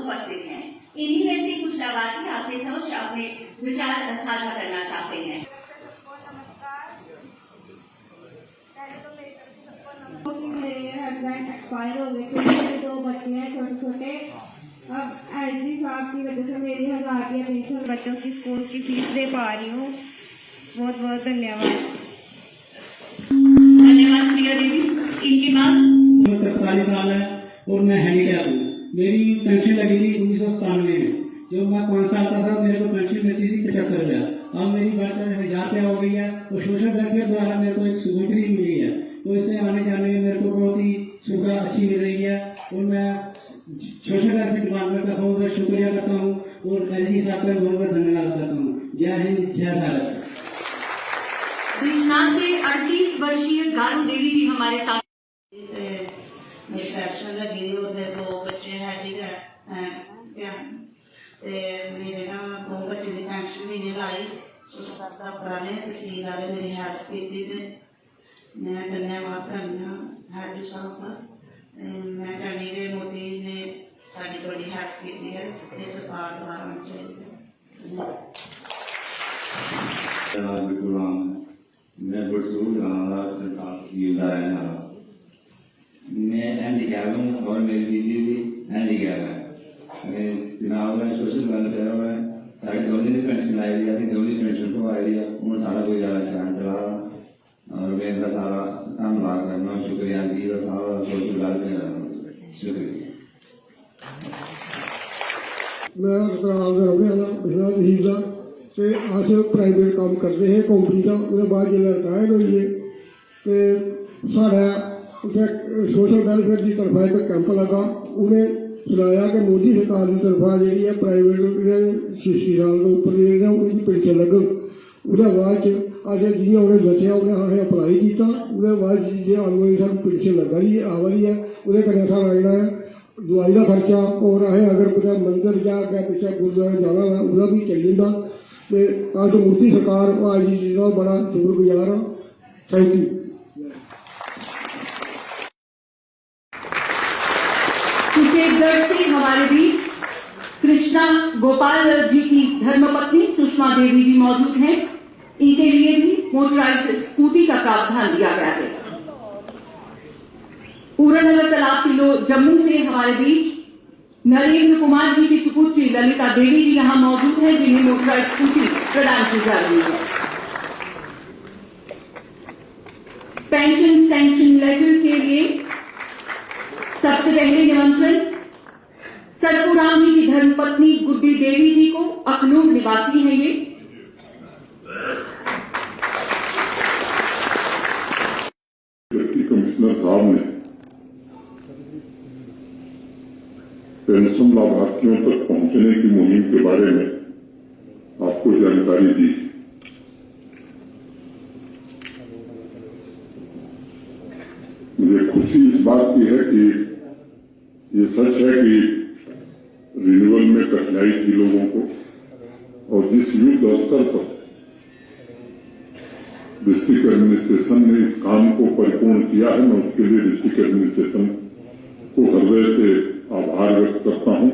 उपस्थित हैं। इन्हीं में से कुछ लाभार्थी आपके समक्ष अपने विचार साझा करना चाहते हैं। मेरे हस्बैंड एक्सपायर हो गए थे, मेरे 2 बच्चे हैं छोटे छोटे। अब एसडी साहब की वजह से मेरी 1000 रुपया पेंशन बच्चों की स्कूल की फीस दे पा रही हूँ। बहुत बहुत धन्यवाद। धन्यवाद प्रिया दीदी। इनकी बात 43 साल है और मैं हैंडीकैप हूँ। मेरी पेंशन लगी थी 1997 में। जब मैं 5 साल का था मेरे को पेंशन मिलती थी 75 रुपया। अब मेरी बात 1000 रुपया हो गई है और सोशल वेलफेयर द्वारा मेरे को एक स्कूटरी मिली है, तो इससे आने जाने में मेरे को बहुत ही सुविधा अच्छी मिल रही है और मैं सोशल वेलफेयर डिपार्टमेंट का बहुत बहुत शुक्रिया करता हूँ और एलजी साहब का बहुत बहुत धन्यवाद करता हूँ। जय हिंद, जय भारत। कृष्णा से 38 वर्षीय गारू देवी जी हमारे साथ। मेरी पेंशन लगी और मेरे 2 बच्चे हैंडीकैप हैं। मेरे ना 2 बच्चे की पेंशन भी नहीं लाई। सुखदाता पुराने तहसील वाले मेरी हेल्प की थी। मैं धन्यवाद करना हैडू साहब का। मैं चाहती कि मोदी ने साड़ी बड़ी हेल्प की है, सरकार द्वारा चाहिए। मैं हैंडीकैप हूँ और मेरी बीवी भी हैंडीकैप है। जनाब ने सोशल वेलफेयर में साढ़े दोनों की पेंशन लाई दी, अभी दोनों पेंशन तो आई दी उन्होंने सारा कोई ज़्यादा शहर चला और मैं इनका सारा धन्यवाद करना। शुक्रिया जी का सारा सोशल वेलफेयर। शुक्रिया। मैं पिछला तहसील का ते अस प्राइवेट काम करते हैं कंपनी का। उसके बाद जो रिटायर्ड होइए तो साढ़ा उत्थे सोशल वेलफेयर की तरफा एक कैंप लगा। उन्हें चलाया कि मोदी सरकार की तरफा जी है प्राइवेट 60 साल के उपर जो उनकी पेंशन लगग। उसके बाद अज जियां उन्हें दसिया उन्हें असें अप्लाई किया। उसके बाद जो आने वाली सानूं पेंशन लगा रही है आ रही है वो कन्नै साढ़ा जो दवाई का खर्चा और असें अगर कुछ मंदिर जा अगर पिछले गुरुद्वारे जाना है वह भी चल जाता। तो अज मोदी सरकार आज की चीज़ का बड़ा शुक्रगुजार हाँ। Thank you. कुशेषगढ़ से हमारे बीच कृष्णा गोपाल जी की धर्मपत्नी सुषमा देवी जी मौजूद हैं। इनके लिए भी मोटराइज्ड स्कूटी का प्रावधान दिया गया है। पूरनगर तालाब किलो जम्मू से हमारे बीच नरेंद्र कुमार जी की सुपुत्री ललिता देवी जी यहां मौजूद हैं, जिन्हें मोटराइज्ड स्कूटी प्रदान की जा रही है। पेंशन सैंक्शन लेटर के लिए सबसे पहले निमंत्रण सरपुराम जी की धर्मपत्नी गुड्डी देवी जी को, अखनूर निवासी हैं ये। डिप्टी कमिश्नर साहब ने पेंशन लाभार्थियों तक पहुंचने की मुहिम के बारे में आपको जानकारी दी। मुझे खुशी इस बात की है कि ये सच है कि रिन्यूअल में कठिनाई थी लोगों को और जिस युद्ध स्तर पर डिस्ट्रिक्ट एडमिनिस्ट्रेशन ने इस काम को परिपूर्ण किया है, मैं उसके लिए डिस्ट्रिक्ट एडमिनिस्ट्रेशन को हृदय से आभार व्यक्त करता हूं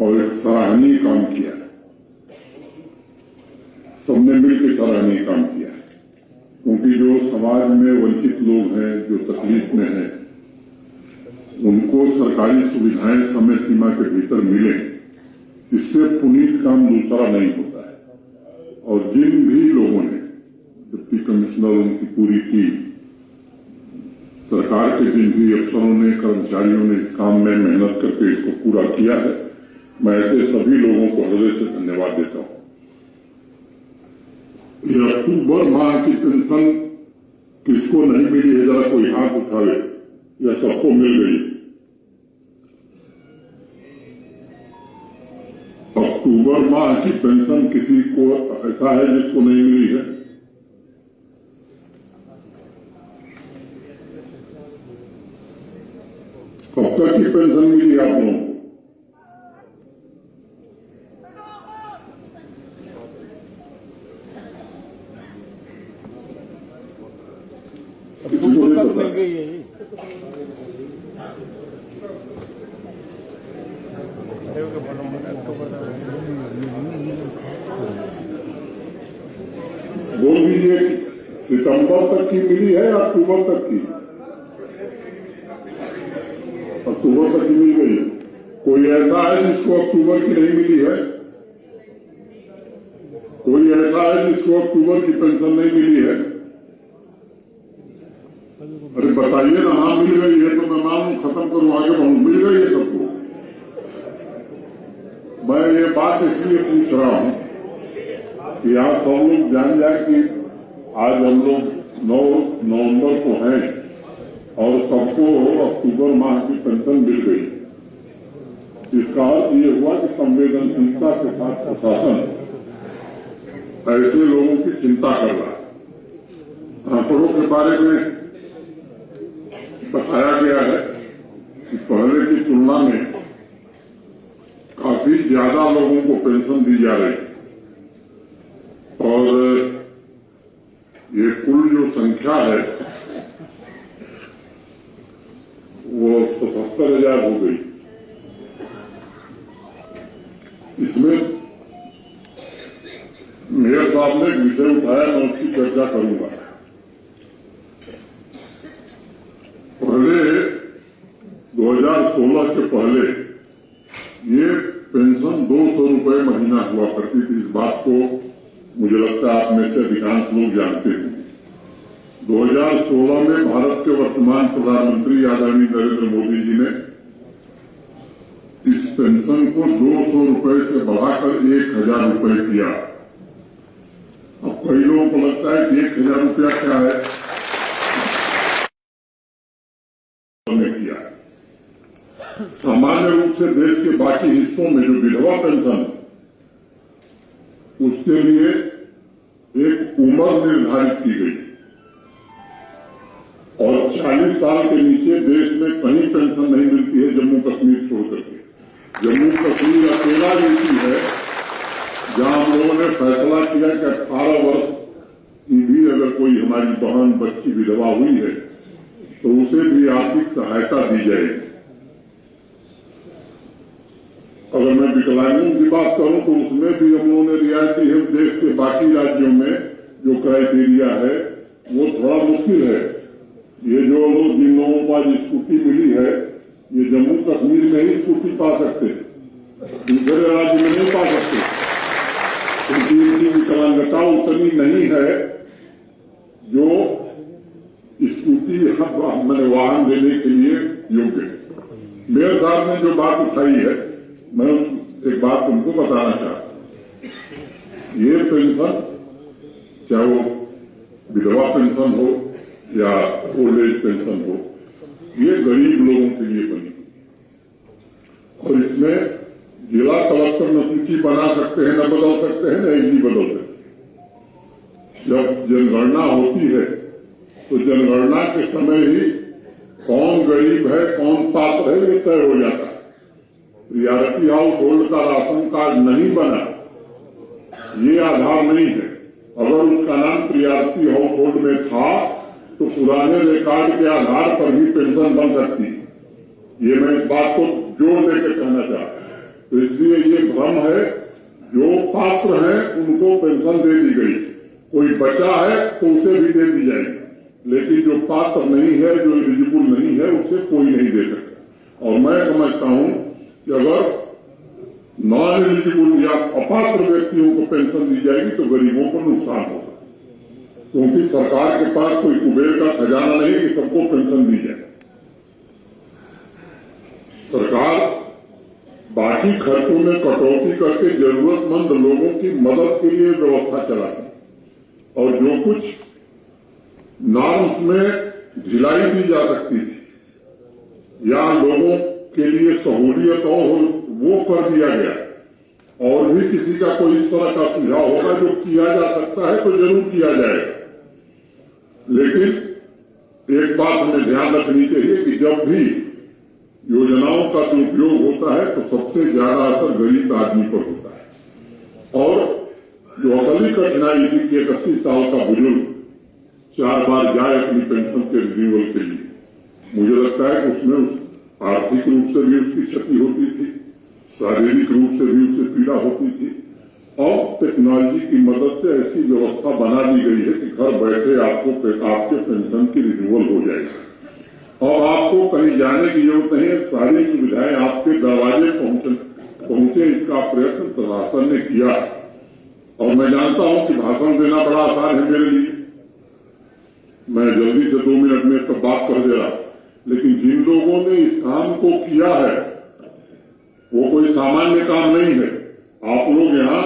और एक सराहनीय काम किया है। सबने मिलकर सराहनीय काम किया है क्योंकि जो समाज में वंचित लोग हैं, जो तकलीफ में हैं, उनको सरकारी सुविधाएं समय सीमा के भीतर मिले, इससे पुनीत काम दूसरा नहीं होता है। और जिन भी लोगों ने डिप्टी कमिश्नर उनकी पूरी टीम, सरकार के जिन भी अफसरों ने, कर्मचारियों ने इस काम में मेहनत करके इसको पूरा किया है, मैं ऐसे सभी लोगों को हृदय से धन्यवाद देता हूं। ये अक्टूबर माह की पेंशन किसको नहीं मिली है, जरा कोई हाथ उठावे। या सबको मिल गई। अक्टूबर माह की पेंशन किसी को ऐसा है जिसको नहीं मिली है? कब तक की पेंशन मिली आप लोगों को? मिल गई है। बोल दीजिए, सितंबर तक की मिली है या अक्टूबर तक की? अक्टूबर तक की मिल गई। कोई ऐसा है जिसको अक्टूबर की नहीं मिली है? कोई ऐसा है जिसको अक्टूबर की पेंशन नहीं मिली है? अरे बताइए ना। हाँ मिल गई है तो मैं नाम खत्म करूं, आगे बढ़ूं। मिल गई है सबको। मैं ये बात इसलिए पूछ रहा हूं कि आप सब लोग जान जाए कि आज हम लोग 9 नवंबर को हैं और सबको अक्टूबर माह की पेंशन मिल गई। इसका अर्थ ये हुआ कि संवेदनशीलता के साथ प्रशासन ऐसे लोगों की चिंता कर रहा है। आंकड़ों के बारे में बताया गया है कि पहले की तुलना में काफी ज्यादा लोगों को पेंशन दी जा रही है और ये कुल जो संख्या है वो 77,000 हो गई। इसमें मेयर साहब ने एक विषय उठाया, मैं उसकी चर्चा करूंगा। पहले 2016 के पहले ये पेंशन 200 रुपये महीना हुआ करती थी। इस बात को मुझे लगता है आप में से अधिकांश लोग जानते हैं। 2016 में भारत के वर्तमान प्रधानमंत्री आदरणीय नरेंद्र मोदी जी ने इस पेंशन को 200 रुपये से बढ़ाकर 1,000 रुपये किया। अब कई लोगों को लगता है कि 1,000 रुपया क्या है, किया। सामान्य रूप से देश के बाकी हिस्सों में जो विधवा पेंशन, उसके लिए एक उम्र निर्धारित की गई और 40 साल के नीचे देश में कहीं पेंशन नहीं मिलती है, जम्मू कश्मीर छोड़ करके। जम्मू कश्मीर अकेला रीति है जहां हम लोगों ने फैसला किया कि 18 वर्ष की भी अगर कोई हमारी बहन बच्ची विधवा हुई है तो उसे भी आर्थिक सहायता दी जाएगी। अगर मैं विकलांगों की बात करूं तो उसमें भी हम लोगों ने रियायती है। देश के बाकी राज्यों में जो क्राइटेरिया है वो थोड़ा मुश्किल है। ये जो लोग जिन लोगों को आज स्कूटी मिली है, ये जम्मू कश्मीर में ही स्कूटी पा सकते, दूसरे राज्य में नहीं पा सकते, क्योंकि इनकी विकलांगता उतनी नहीं है जो स्कूटी मैंने वाहन देने के लिए योग्य है। मेयर साहब ने जो बात उठाई है, मैं एक बात तुमको बताना चाहता हूं। ये पेंशन, चाहे वो विधवा पेंशन हो या ओल्ड एज पेंशन हो, ये गरीब लोगों के लिए बनी और इसमें जिला कलेक्टर न सूची बना सकते हैं, न बदल सकते हैं, न एजी बदल सकते। जब जनगणना होती है तो जनगणना के समय ही कौन गरीब है, कौन पात्र है, ये तय हो जाता है। प्रियॉरिटी हाउस होल्ड का राशन कार्ड नहीं बना, ये आधार नहीं है। अगर उसका नाम प्रियॉरिटी हाउस होल्ड में था तो पुराने रिकॉर्ड के आधार पर भी पेंशन बन सकती। ये मैं इस बात को जोर देकर कहना चाहता हूं। तो इसलिए ये भ्रम है, जो पात्र हैं उनको पेंशन दे दी गई, कोई बचा है तो उसे भी दे दी जाएगी, लेकिन जो पात्र नहीं है, जो एलिजिबल नहीं है, उसे कोई नहीं दे सकता। और मैं समझता हूं कि अगर नॉन एलिजिबल या अपात्र व्यक्तियों को पेंशन दी जाएगी तो गरीबों को नुकसान होगा, क्योंकि सरकार के पास कोई कुबेर का खजाना नहीं कि सबको पेंशन दी जाए। सरकार बाकी खर्चों में कटौती करके जरूरतमंद लोगों की मदद के लिए व्यवस्था चलाती और जो कुछ नॉर्म्स में ढिलाई दी जा सकती थी या लोगों के लिए सहूलियत और वो कर दिया गया। और भी किसी का कोई इस तरह का सुझाव होगा जो किया जा सकता है तो जरूर किया जाएगा, लेकिन एक बात हमें ध्यान रखनी चाहिए कि जब भी योजनाओं का दुरुपयोग होता है तो सबसे ज्यादा असर गरीब आदमी पर होता है। और जो असली कठिनाई थी कि 80 साल का बुजुर्ग 4 बार जाए अपनी पेंशन के रिन्यूअल के लिए, मुझे लगता है कि उसमें आर्थिक रूप से भी उसकी क्षति होती थी, शारीरिक रूप से भी उसे पीड़ा होती थी। और टेक्नोलॉजी की मदद से ऐसी व्यवस्था बना दी गई है कि घर बैठे आपके पेंशन की रिन्यूअल हो जाएगी और आपको कहीं जाने की जरूरत नहीं है। सारी सुविधाएं आपके दरवाजे पहुंचे इसका प्रयत्न प्रशासन ने किया है। और मैं जानता हूं कि भाषण देना बड़ा आसान है मेरे लिए, मैं जल्दी से 2 मिनट में सब बात कर दे रहा, लेकिन जिन लोगों ने इस काम को किया है वो कोई सामान्य काम नहीं है। आप लोग यहाँ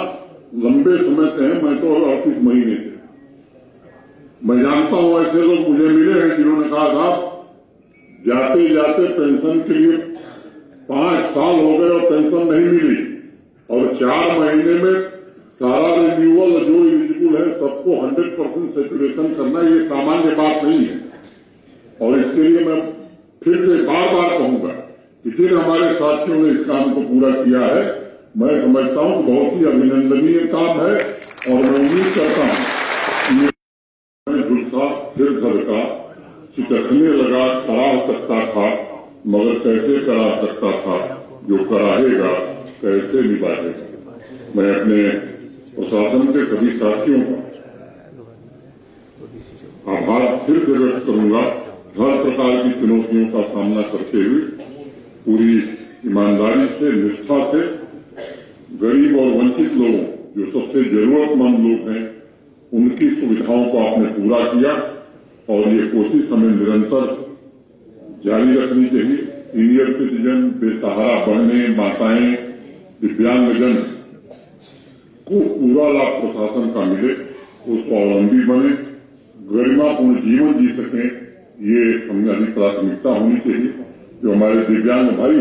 लंबे समय से हैं, मैं तो 38 महीने से। मैं जानता हूं ऐसे लोग मुझे मिले हैं जिन्होंने कहा साहब जाते जाते पेंशन के लिए 5 साल हो गए और पेंशन नहीं मिली, और 4 महीने में सारा रिन्यूअल जो एलिजिबल है सबको 100% सेचुरेशन करना ये सामान्य बात नहीं है। और इसके लिए मैं फिर से बार बार कहूंगा कि जिन हमारे साथियों ने इस काम को पूरा किया है, मैं समझता हूं कि बहुत ही अभिनंदनीय काम है। और मैं उम्मीद करता हूं कि झुलसा फिर घर का चिटकने लगा, करा सकता था मगर कैसे करा सकता था, जो कराएगा कैसे निभाएगा। मैं अपने प्रशासन के सभी साथियों का आभार फिर से व्यक्त करूंगा। हर प्रकार की चुनौतियों का सामना करते हुए पूरी ईमानदारी से, निष्ठा से गरीब और वंचित लोगों, जो सबसे जरूरतमंद लोग हैं, उनकी सुविधाओं को आपने पूरा किया और ये कोशिश हमें निरंतर जारी रखनी चाहिए। सीनियर सिटीजन, बेसहारा बहनें, माताएं, दिव्यांगजन को पूरा लाभ प्रशासन का मिले, उस स्वावलंबी बने, गरिमापूर्ण जीवन जी सकें, ये हमारी प्राथमिकता होनी चाहिए। जो हमारे दिव्यांग भाई,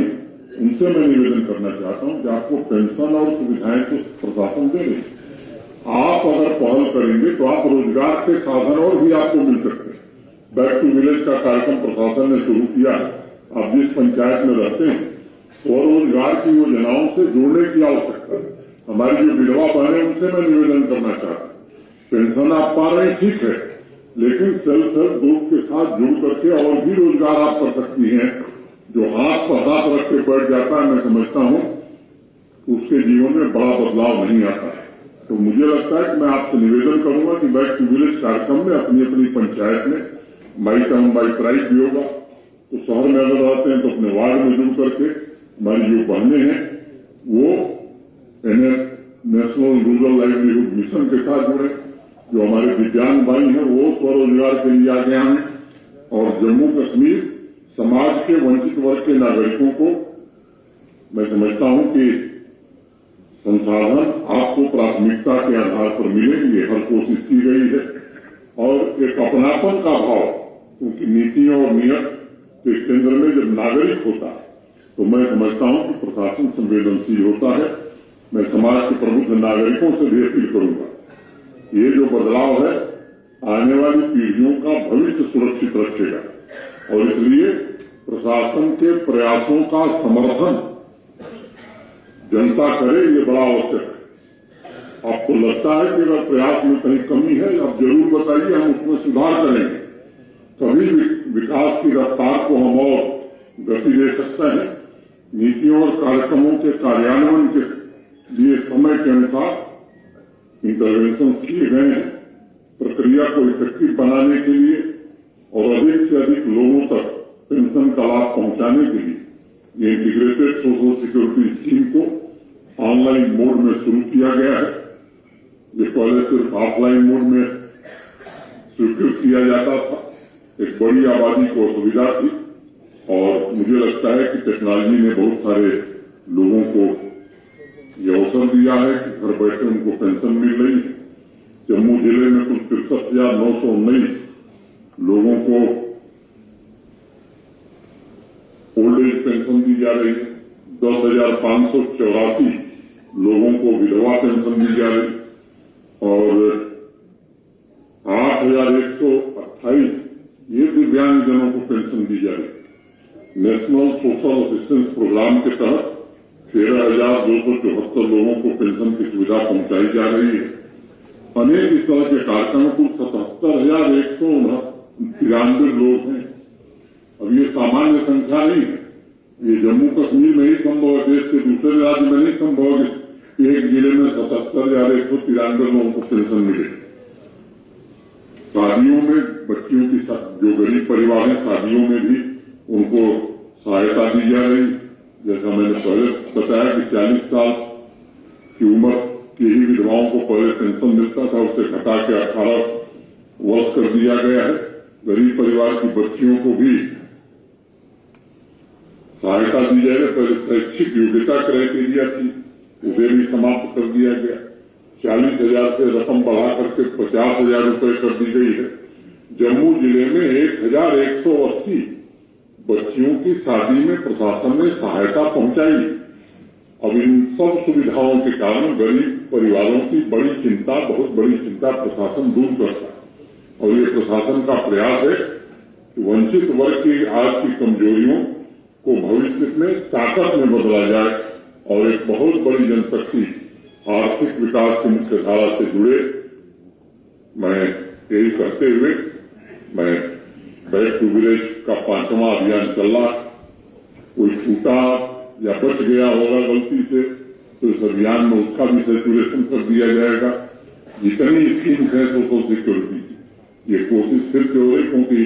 उनसे मैं निवेदन करना चाहता हूं कि आपको पेंशन और सुविधाएं तो प्रशासन दे रही, आप अगर पहल करेंगे तो आप रोजगार के साधन और भी आपको मिल सकते हैं। बैक टू विलेज का कार्यक्रम प्रशासन ने शुरू किया है। आप जिस पंचायत में रहते हैं स्वरोजगार की योजनाओं से जोड़ने की आवश्यकता है। हमारी जो विधवा बहनें, उनसे मैं निवेदन करना चाहता हूं, पेंशन आप पा रहे हैं ठीक है, लेकिन सेल्फ हेल्प ग्रुप के साथ जुड़ करके और भी रोजगार आप कर सकती हैं। जो हाथ पर हाथ रख के बैठ जाता है, मैं समझता हूं उसके जीवन में बड़ा बदलाव नहीं आता है। तो मुझे लगता है कि मैं आपसे निवेदन करूंगा कि बैक टू विलेज कार्यक्रम में अपनी अपनी पंचायत में माई टर्म बाई प्राइस भी होगा। तो शहर में अगर रहते हैं तो अपने वार्ड में जुड़ करके हमारी जो बहनें हैं वो नेशनल रूरल लाइवलीहुड मिशन के साथ जुड़े। जो हमारे दिव्यांग भाई हैं वो स्वरोजगार के लिए आगे आए। और जम्मू कश्मीर समाज के वंचित वर्ग के नागरिकों को मैं समझता हूं कि संसाधन आपको प्राथमिकता के आधार पर मिले, ये हर कोशिश की गई है। और एक अपनापन का भाव, क्योंकि नीति और नियत के केंद्र में जब नागरिक होता है तो मैं समझता हूं कि प्रशासन संवेदनशील होता है। मैं समाज के प्रमुख नागरिकों से भी अपील करूंगा, ये जो बदलाव है आने वाली पीढ़ियों का भविष्य सुरक्षित रखेगा और इसलिए प्रशासन के प्रयासों का समर्थन जनता करे, ये बड़ा आवश्यक है। आपको लगता है कि अगर प्रयास में कहीं कमी है, आप जरूर बताइए, हम उसमें सुधार करेंगे। तभी विकास की रफ्तार को हम और गति दे सकते हैं। नीतियों और कार्यक्रमों के कार्यान्वयन के लिए समय के अनुसार इंटरवेंशन किए गए हैं। प्रक्रिया को इफेक्टिव बनाने के लिए और अधिक से अधिक लोगों तक पेंशन का लाभ पहुंचाने के लिए ये इंटीग्रेटेड सोशल सिक्योरिटी स्कीम को ऑनलाइन मोड में शुरू किया गया है। ये पहले सिर्फ ऑफलाइन मोड में स्वीकृत किया जाता था। एक बड़ी आबादी को असुविधा थी और मुझे लगता है कि टेक्नोलॉजी ने बहुत सारे लोगों को ये अवसर दिया है कि घर बैठे उनको पेंशन मिल रही है। जम्मू जिले में कुल 63,919 लोगों को ओल्ड एज पेंशन दी जा रही है। 10,584 लोगों को विधवा पेंशन दी जा रही और 8,128 ये दिव्यांगजनों को पेंशन दी जा रही है। नेशनल सोशल असिस्टेंस प्रोग्राम के तहत 13,274 लोगों को पेंशन की सुविधा पहुंचाई जा रही है। अनेक इस तरह के कार्यक्रमों को 77,193 लोग हैं। अब ये सामान्य संख्या नहीं है, ये जम्मू कश्मीर में ही संभव है, देश के दूसरे राज्य में नहीं संभव है कि एक जिले में 77,193 लोगों को पेंशन मिले। शादियों में बच्चियों की जो गरीब परिवार है, शादियों में भी उनको सहायता दी जा रही। जैसा मैंने पहले बताया कि 40 साल की उम्र की ही विधवाओं को पहले पेंशन मिलता था, उसे घटा के 18 वर्ष कर दिया गया है। गरीब परिवार की बच्चियों को भी सहायता दी जाएगी। पहले शैक्षिक योग्यता क्राइटेरिया थी, उसे भी समाप्त कर दिया गया। 40,000 से रकम बढ़ा करके 50,000 रुपये कर दी गई है। जम्मू जिले में 1,180 बच्चियों की शादी में प्रशासन ने सहायता पहुंचाई। अब इन सब सुविधाओं के कारण गरीब परिवारों की बहुत बड़ी चिंता प्रशासन दूर करता है। और ये प्रशासन का प्रयास है कि वंचित वर्ग की आज की कमजोरियों को भविष्य में ताकत में बदला जाए और एक बहुत बड़ी जनशक्ति आर्थिक विकास की मुख्य धारा से जुड़े। मैं यही कहते हुए मैं बैक टू विलेज का 5वां अभियान चल रहा, कोई छूटा या बच गया होगा गलती से तो इस अभियान में उसका भी सर्कुलेशन कर दिया जाएगा। जितनी स्कीम्स है सोशल सिक्योरिटी की ये कोशिश फिर से हो रही, क्योंकि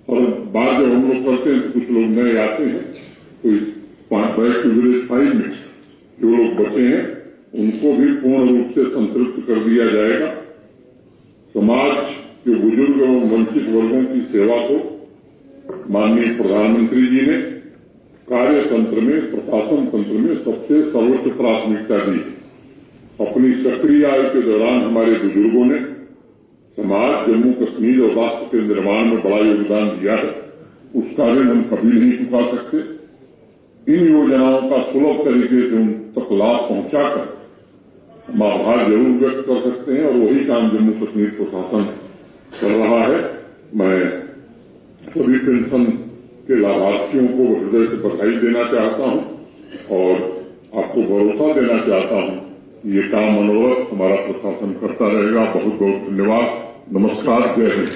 हर बार जब हम लोग करते हैं तो कुछ लोग नए आते हैं, तो इस बैक टू विलेज 5 में जो लोग बचे हैं उनको भी पूर्ण रूप से संतृप्त कर दिया जाएगा। समाज के बुजुर्ग एवं वंचित वर्गों की सेवा को माननीय प्रधानमंत्री जी ने कार्यतंत्र में, प्रशासन तंत्र में सबसे सर्वोच्च प्राथमिकता दी। अपनी सक्रिय आयु के दौरान हमारे बुजुर्गों ने समाज, जम्मू कश्मीर और राष्ट्र के निर्माण में बड़ा योगदान दिया है। उसका ऋण हम कभी नहीं चुका सकते। इन योजनाओं का सुलभ तरीके से उन तक लाभ पहुंचाकर हम आभार जरूर व्यक्त कर सकते हैं और वही काम जम्मू कश्मीर प्रशासन कर रहा है। मैं सभी पेंशन के लाभार्थियों को हृदय से बधाई देना चाहता हूं और आपको भरोसा देना चाहता हूं ये काम अनवरत हमारा प्रशासन करता रहेगा। बहुत बहुत धन्यवाद। नमस्कार, जय हिंद।